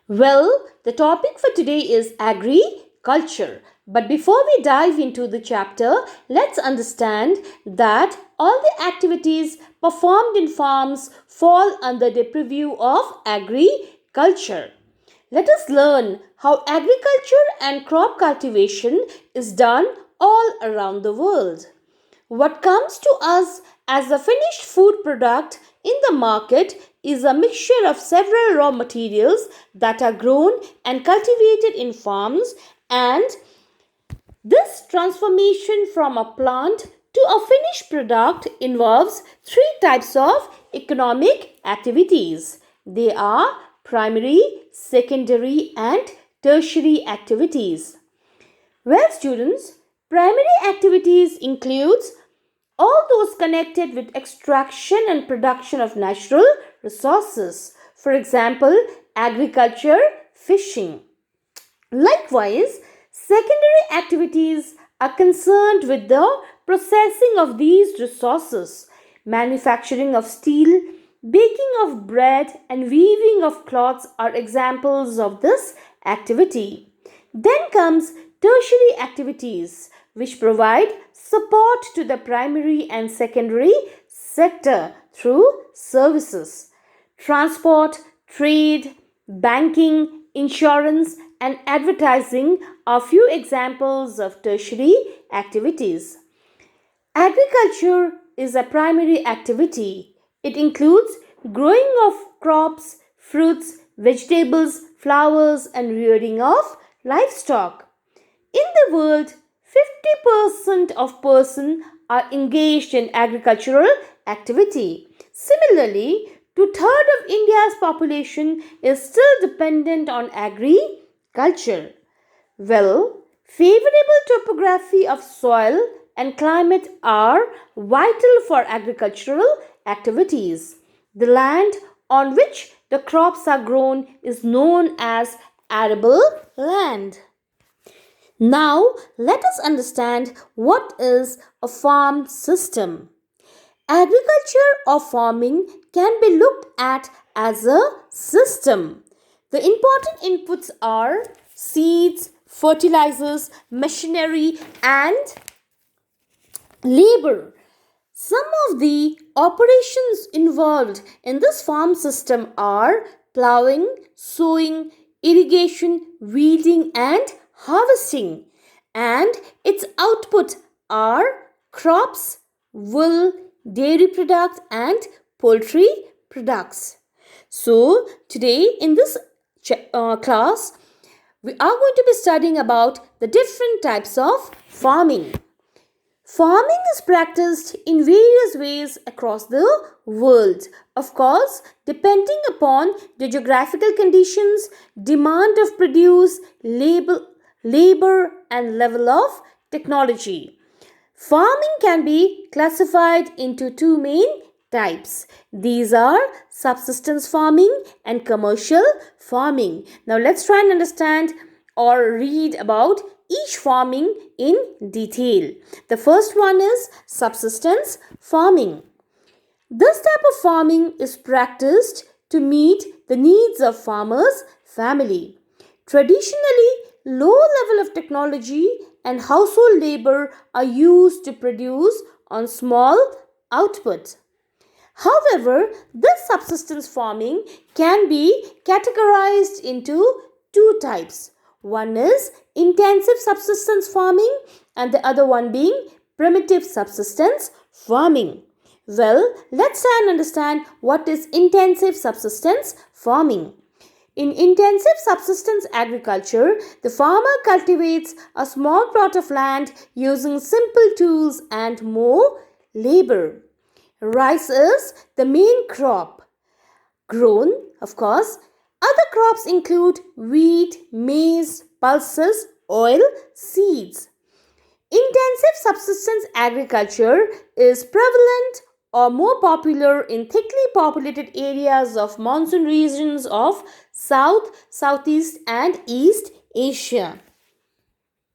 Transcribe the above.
Well, the topic for today is agriculture. But before we dive into the chapter, let's understand that all the activities performed in farms fall under the purview of agriculture. Let us learn how agriculture and crop cultivation is done all around the world. What comes to us as a finished food product in the market is a mixture of several raw materials that are grown and cultivated in farms, and this transformation from a plant to a finished product involves three types of economic activities. They are primary, secondary, and tertiary activities. Well, students, primary activities includes all those connected with extraction and production of natural resources. For example, agriculture, fishing. Likewise, secondary activities are concerned with the processing of these resources, manufacturing of steel, baking of bread, and weaving of cloths are examples of this activity. Then comes tertiary activities, which provide support to the primary and secondary sector through services. Transport, trade, banking, insurance, and advertising are few examples of tertiary activities. Agriculture is a primary activity. It includes growing of crops, fruits, vegetables, flowers, and rearing of livestock. In the world, 50% of persons are engaged in agricultural activity. Similarly, two-thirds of India's population is still dependent on agriculture. Well, favorable topography of soil and climate are vital for agricultural activities. The land on which the crops are grown is known as arable land. Now, let us understand what is a farm system. Agriculture or farming can be looked at as a system. The important inputs are seeds, fertilizers, machinery, and labor. Some of the operations involved in this farm system are plowing, sowing, irrigation, weeding, and harvesting. And its output are crops, wool, dairy products, and poultry products. So, today in this class, we are going to be studying about the different types of farming. Farming is practiced in various ways across the world. Of course, depending upon the geographical conditions, demand of produce, labor and level of technology. Farming can be classified into two main types. These are subsistence farming and commercial farming. Now let's try and understand or read about each farming in detail. The first one is subsistence farming. This type of farming is practiced to meet the needs of farmers' family. Traditionally, low level of technology and household labor are used to produce on small output. However, this subsistence farming can be categorized into two types. One is intensive subsistence farming and the other one being primitive subsistence farming. Well, let's try and understand what is intensive subsistence farming. In intensive subsistence agriculture, the farmer cultivates a small plot of land using simple tools and more labor. Rice is the main crop grown, of course. Other crops include wheat, maize, pulses, oil, seeds. Intensive subsistence agriculture is prevalent or more popular in thickly populated areas of monsoon regions of South, Southeast and East Asia.